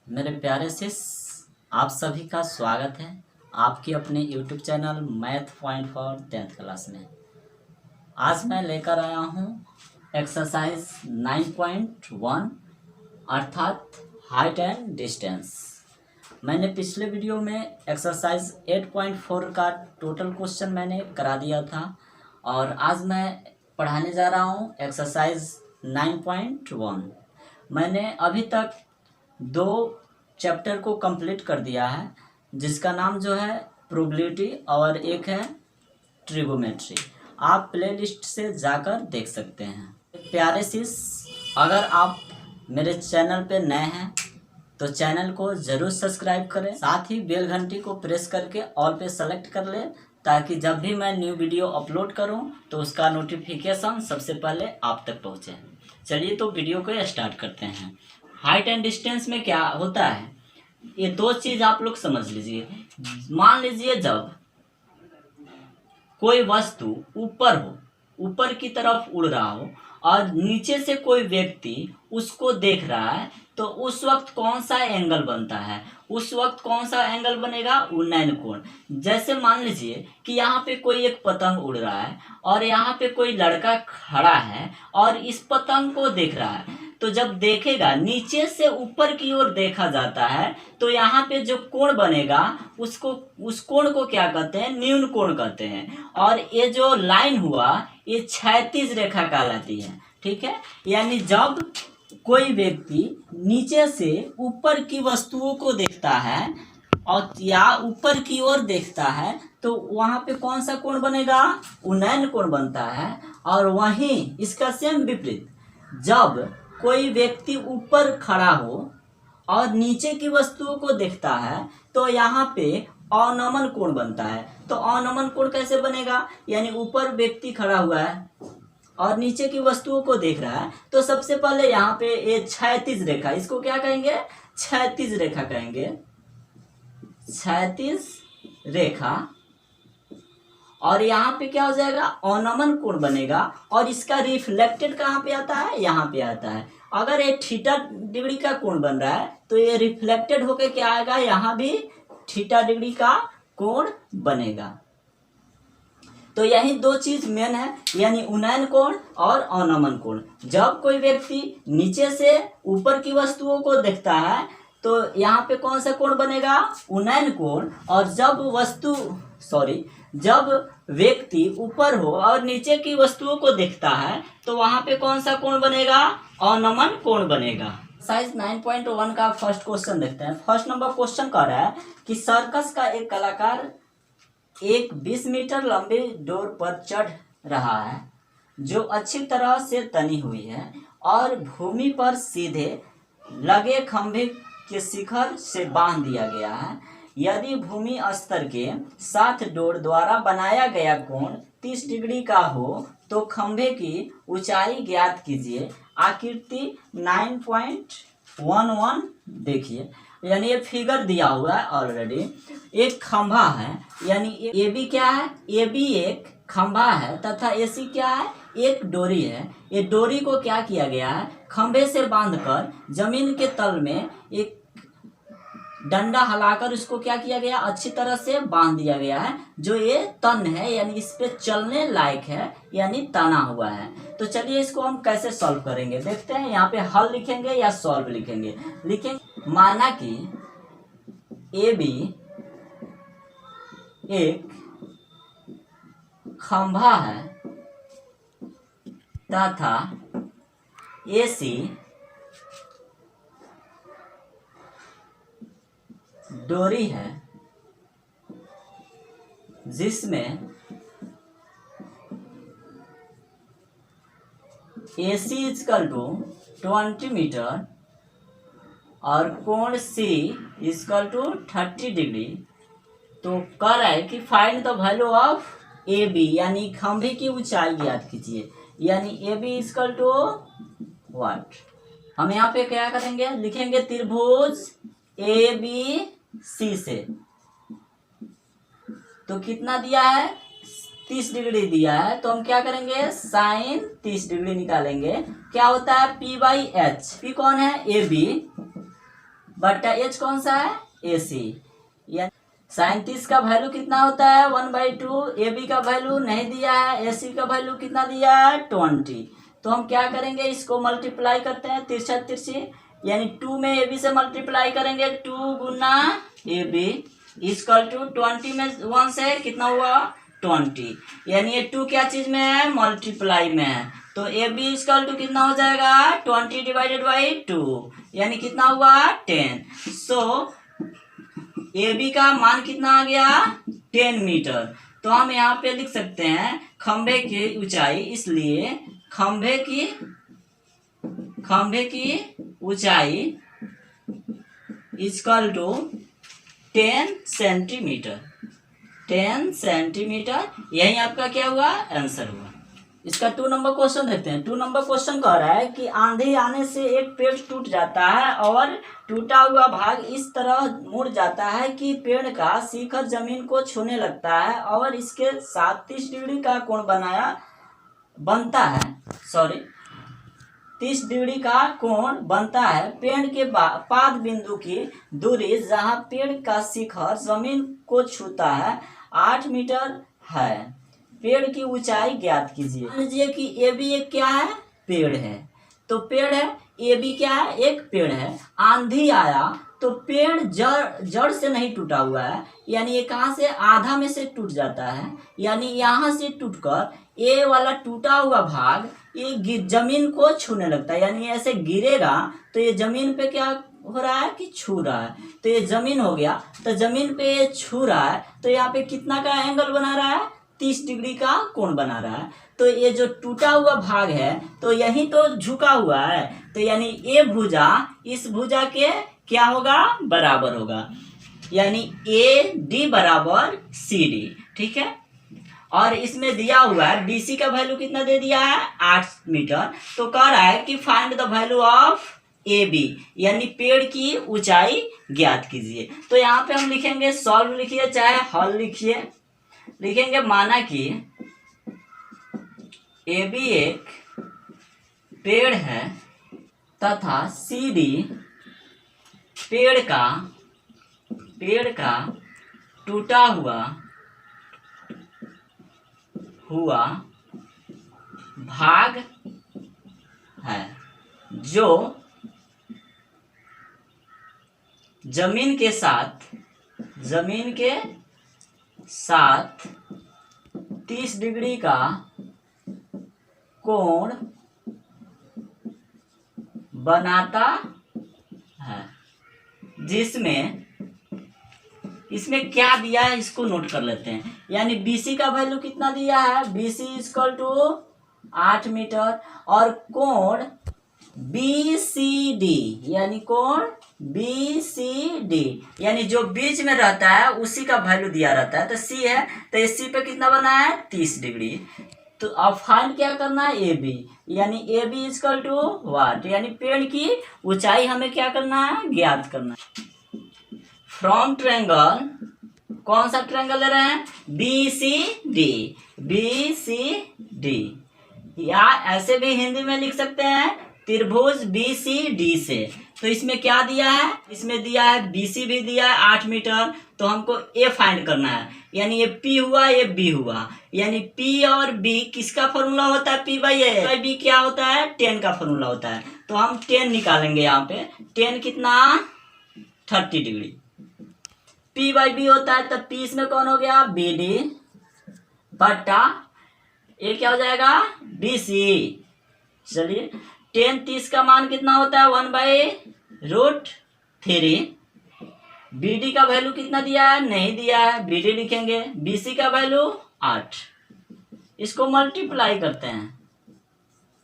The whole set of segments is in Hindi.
मेरे प्यारे शिष्य, आप सभी का स्वागत है आपके अपने YouTube channel math point for 10th class में। आज मैं लेकर आया हूँ एक्सरसाइज 9.1 अर्थात हाइट एंड डिस्टेंस। मैंने पिछले वीडियो में एक्सरसाइज 8.4 का टोटल क्वेश्चन मैंने करा दिया था और आज मैं पढ़ाने जा रहा हूँ एक्सरसाइज 9.1। मैंने अभी तक 2 चैप्टर को कंप्लीट कर दिया है, जिसका नाम जो है प्रोबेबिलिटी और एक है ट्रिगोमेट्री। आप प्लेलिस्ट से जाकर देख सकते हैं। प्यारे शिष्य, अगर आप मेरे चैनल पे नए हैं तो चैनल को ज़रूर सब्सक्राइब करें, साथ ही बेल घंटी को प्रेस करके ऑल पे सेलेक्ट कर लें ताकि जब भी मैं न्यू वीडियो अपलोड करूं तो उसका नोटिफिकेशन सबसे पहले आप तक पहुंचे। चलिए तो वीडियो को स्टार्ट करते हैं। हाइट एंड डिस्टेंस में क्या होता है, ये 2 चीज़ आप लोग समझ लीजिए। मान लीजिए जब कोई वस्तु ऊपर की तरफ उड़ रहा हो और नीचे से कोई व्यक्ति उसको देख रहा है तो उस वक्त कौन सा एंगल बनता है, उस वक्त कौन सा एंगल बनेगा, उन्नयन कोण। जैसे मान लीजिए कि यहाँ पे कोई एक पतंग उड़ रहा है और यहाँ पे कोई लड़का खड़ा है और इस पतंग को देख रहा है, तो जब देखेगा नीचे से ऊपर की ओर देखा जाता है तो यहाँ पे जो कोण बनेगा उस कोण को क्या कहते हैं, न्यून कोण कहते हैं। और ये जो लाइन हुआ ये क्षैतिज रेखा कहलाती है, ठीक है। यानी जब कोई व्यक्ति नीचे से ऊपर की वस्तुओं को देखता है और या ऊपर की ओर देखता है तो वहाँ पे कौन सा कोण बनेगा, उन्नयन कोण बनता है। और वहीं इसका सेम विपरीत, जब कोई व्यक्ति ऊपर खड़ा हो और नीचे की वस्तुओं को देखता है तो यहाँ पे अवनमन कोण बनता है। तो अवनमन कोण कैसे बनेगा, यानी ऊपर व्यक्ति खड़ा हुआ है और नीचे की वस्तुओं को देख रहा है तो सबसे पहले यहाँ पे ये क्षैतिज रेखा, इसको क्या कहेंगे, क्षैतिज रेखा कहेंगे, क्षैतिज रेखा। और यहाँ पे क्या हो जाएगा, अवनमन कोण बनेगा और इसका रिफ्लेक्टेड कहाँ पे आता है, यहाँ पे आता है। अगर ये थीटा डिग्री का कोण बन रहा है तो ये रिफ्लेक्टेड होके क्या आएगा, यहाँ भी थीटा डिग्री का कोण बनेगा। तो यही 2 चीज मेन है, यानी उन्नयन कोण और अवनमन कोण। जब कोई व्यक्ति नीचे से ऊपर की वस्तुओं को देखता है तो यहाँ पे कौन सा कोण बनेगा, उन्नयन कोण। और जब व्यक्ति ऊपर हो और नीचे की वस्तुओं को देखता है तो वहां पे कौन सा कोण बनेगा, अवनमन कोण बनेगा। साइज 9.1 का फर्स्ट क्वेश्चन देखते हैं। फर्स्ट नंबर क्वेश्चन कह रहा है कि सर्कस का एक कलाकार एक 20 मीटर लंबे डोर पर चढ़ रहा है जो अच्छी तरह से तनी हुई है और भूमि पर सीधे लगे खंभे के शिखर से बांध दिया गया है। यदि भूमि स्तर के साथ डोर द्वारा बनाया गया कोण 30 डिग्री का हो तो खंभे की ऊंचाई ज्ञात कीजिए। आकृति 9.11 देखिए, यानी ये फिगर दिया हुआ है ऑलरेडी। एक खंभा है, यानी ए बी क्या है, ए बी एक खंभा है तथा ए सी क्या है, एक डोरी है। ये डोरी को क्या किया गया है, खंभे से बांधकर जमीन के तल में एक डंडा हिलाकर इसको क्या किया गया, अच्छी तरह से बांध दिया गया है। जो ये तन है यानी इस पे चलने लायक है, यानी तना हुआ है। तो चलिए इसको हम कैसे सॉल्व करेंगे देखते हैं। यहाँ पे हल लिखेंगे या सॉल्व लिखेंगे। माना कि ए बी एक खंभा है तथा ए सी डोरी है जिसमें AC इक्वल टू 20 मीटर और कोण C इक्वल टू 30 डिग्री। तो कह रहा है कि find the value of AB, यानी खंभे की ऊंचाई ज्ञात कीजिए। यानी AB इक्वल टू व्हाट, हम यहाँ पे क्या करेंगे, लिखेंगे त्रिभुज ABC से। तो कितना दिया है, 30 डिग्री दिया है, तो हम क्या करेंगे, साइन 30 डिग्री निकालेंगे। क्या होता है, P/H। P कौन है, AB बट्टा एच कौन सा है, ए सी। या 37 का वैल्यू कितना होता है 1/2। ए बी का वैल्यू नहीं दिया है, ए सी का वैल्यू कितना दिया है 20। तो हम क्या करेंगे, इसको मल्टीप्लाई करते हैं तिरछा तिरछी, यानी 2 में ए बी से मल्टीप्लाई करेंगे, 2 गुना ए बी इक्वल टू 20 में 1 से कितना हुआ 20, यानी ये 2 क्या चीज में है, मल्टीप्लाई में है। तो ए बी इक्वल टू कितना हो जाएगा 20 डिवाइडेड बाई 2, यानी कितना हुआ 10। सो ए बी का मान कितना आ गया 10 मीटर। तो हम यहाँ पे लिख सकते हैं खंभे की ऊंचाई, इसलिए खंभे की ऊंचाई इक्वल टू 10 सेंटीमीटर। 10 सेंटीमीटर, यही आपका क्या हुआ आंसर हुआ। इसका 2 नंबर क्वेश्चन देखते हैं। 2 नंबर क्वेश्चन कह रहा है कि आंधी आने से एक पेड़ टूट जाता है और टूटा हुआ भाग इस तरह मुड़ जाता है कि पेड़ का शिखर जमीन को छूने लगता है और इसके साथ 30 डिग्री का कोण बनता है। 30 डिग्री का कोण बनता है। पेड़ के पाद बिंदु की दूरी जहां पेड़ का शिखर जमीन को छूता है 8 मीटर है। पेड़ की ऊंचाई ज्ञात कीजिए। मान लीजिए कि ए बी एक क्या है, पेड़ है। तो पेड़ है, ए बी क्या है, एक पेड़ है। आंधी आया तो पेड़ जड़ से नहीं टूटा हुआ है, यानी ये कहाँ से, आधा में से टूट जाता है, यानी यहाँ से टूटकर ए वाला टूटा हुआ भाग ये जमीन को छूने लगता है, यानी ऐसे गिरेगा तो ये जमीन पे क्या हो रहा है कि छू रहा है। तो ये जमीन हो गया, तो जमीन पे ये छू रहा है, तो यहाँ पे कितना का एंगल बना रहा है, 30 डिग्री का कोण बना रहा है। तो ये जो टूटा हुआ भाग है तो यही तो झुका हुआ है, तो यानी ए भुजा इस भुजा के क्या होगा, बराबर होगा, यानी ए डी बराबर सी डी। ठीक है, और इसमें दिया हुआ है बीसी का वैल्यू कितना दे दिया है 8 मीटर। तो कह रहा है कि find the value of A B, यानी पेड़ की ऊंचाई ज्ञात कीजिए। तो यहाँ पे हम लिखेंगे, सॉल्व लिखिए चाहे हल लिखिए, लिखेंगे माना कि ए बी एक पेड़ है तथा सी डी पेड़ का टूटा हुआ भाग है जो जमीन के साथ 30 डिग्री का कोण बनाता है। जिसमें इसमें क्या दिया है इसको नोट कर लेते हैं। यानी BC का वैल्यू कितना दिया है, BC इक्वल टू 8 मीटर, और कोण BCD, यानी कोण BCD, यानी जो बीच में रहता है उसी का वैल्यू दिया रहता है। तो C है, तो C पे कितना बना है 30 डिग्री। तो अब फाइंड क्या करना है, AB, यानी AB इक्वल टू वाट, यानी पेड़ की ऊंचाई हमें क्या करना है, ज्ञात करना है। फ्रॉम ट्रायंगल, कौन सा ट्रायंगल ले रहे हैं, BCD, या ऐसे भी हिंदी में लिख सकते हैं त्रिभुज BCD से। तो इसमें क्या दिया है, इसमें दिया है BC भी दिया है 8 मीटर, तो हमको A फाइंड करना है, यानी ये P हुआ ये B हुआ, यानी P और B किसका फॉर्मूला होता है, P बाई B क्या होता है 10 का फॉर्मूला होता है। तो हम 10 निकालेंगे, यहाँ पे 10 कितना 30 डिग्री, P बाई B होता है, तब P इसमें कौन हो गया BD बट्टा ये क्या हो जाएगा BC। चलिए 10 30 का मान कितना होता है 1/√3। BD का वैल्यू कितना दिया है, नहीं दिया है, BD लिखेंगे। BC का वैल्यू 8, इसको मल्टीप्लाई करते हैं,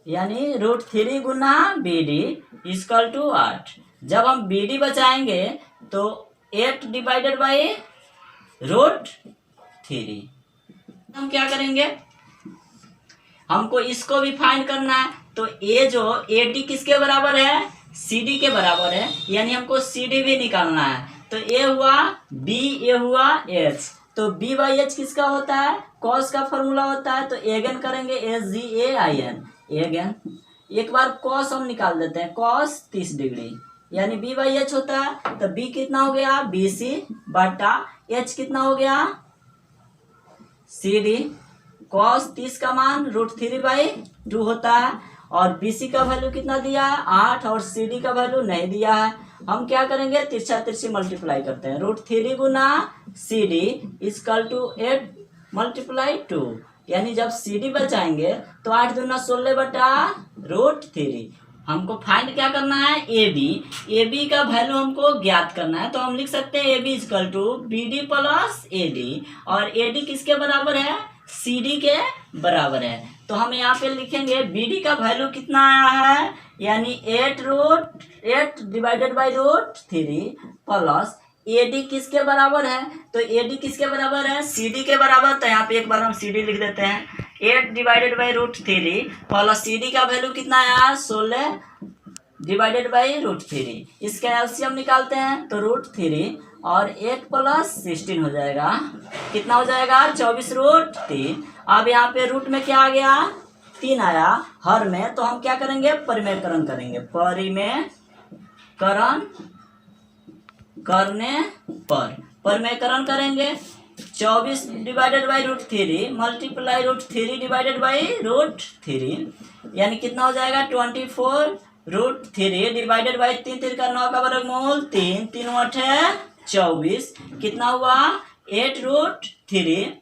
यानी √3 गुना BD इक्वल टू 8। जब हम BD बचाएंगे तो 8 डिवाइडेड बाई √3। हम क्या करेंगे, हमको इसको भी फाइंड करना है। तो ए जो AD किसके बराबर है, CD के बराबर है, यानी हमको CD भी निकालना है। तो A हुआ B, A हुआ H, तो B बाई H किसका होता है, कॉस का फॉर्मूला होता है। तो एगेन करेंगे SGAIN, एगेन एक बार कॉस हम निकाल देते हैं, कॉस 30 डिग्री, यानी बी बाई एच होता है। तो बी कितना हो गया, बी सी बटा एच कितना हो गया, सी डी। कॉस 30 का मान √3/2 होता है। और बी सी का वैल्यू कितना दिया है, 8, और सी डी का वैल्यू नहीं दिया है। हम क्या करेंगे, तिरछा तिरछी मल्टीप्लाई करते हैं। √3 गुना सी डी इजकल टू 8 × 2, यानी जब सी डी बचाएंगे तो 8 दूना 16 बटा √3। हमको फाइंड क्या करना है, ए बी। ए बी का वैल्यू हमको ज्ञात करना है, तो हम लिख सकते हैं A B equal to B D plus A D. और ए डी किसके बराबर है, सी डी के बराबर है। तो हम यहाँ पे लिखेंगे बी डी का वैल्यू कितना आया है, यानी 8 divided by √3 plus A D किसके बराबर है, तो ए डी किसके बराबर है, सी डी के बराबर। तो यहाँ पे एक बार हम सी डी लिख देते हैं, 8 divided by √3 plus C D का वैल्यू कितना आया, 16 डिवाइडेड बाई √3। इसका एलसीएम निकालते हैं तो √3 और 8 प्लस 16 हो जाएगा, कितना हो जाएगा, 24√3। अब यहाँ पे रूट में क्या आ गया, 3 आया हर में, तो हम क्या करेंगे, परिमेयकरण करेंगे। परिमेयकरण करने पर परिमेयकरण करेंगे, 24 divided by √3 multiply √3 divided by √3, यानी कितना हो जाएगा, 24√3 डिवाइडेड बाई 3 3 का 9 का वर्गमूल 3 3 8 24, कितना हुआ, 8√3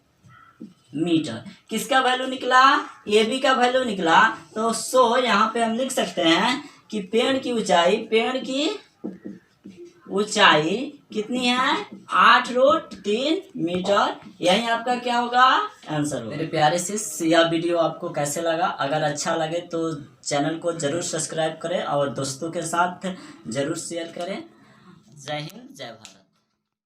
मीटर। किसका वैल्यू निकला, ए बी का वैल्यू निकला। तो यहाँ पे हम लिख सकते हैं कि पेड़ की ऊंचाई कितनी है, 8√3 मीटर। यही आपका क्या होगा, आंसर होगा। मेरे प्यारे शिष्य, यह वीडियो आपको कैसे लगा, अगर अच्छा लगे तो चैनल को जरूर सब्सक्राइब करें और दोस्तों के साथ जरूर शेयर करें। जय हिंद, जय भारत।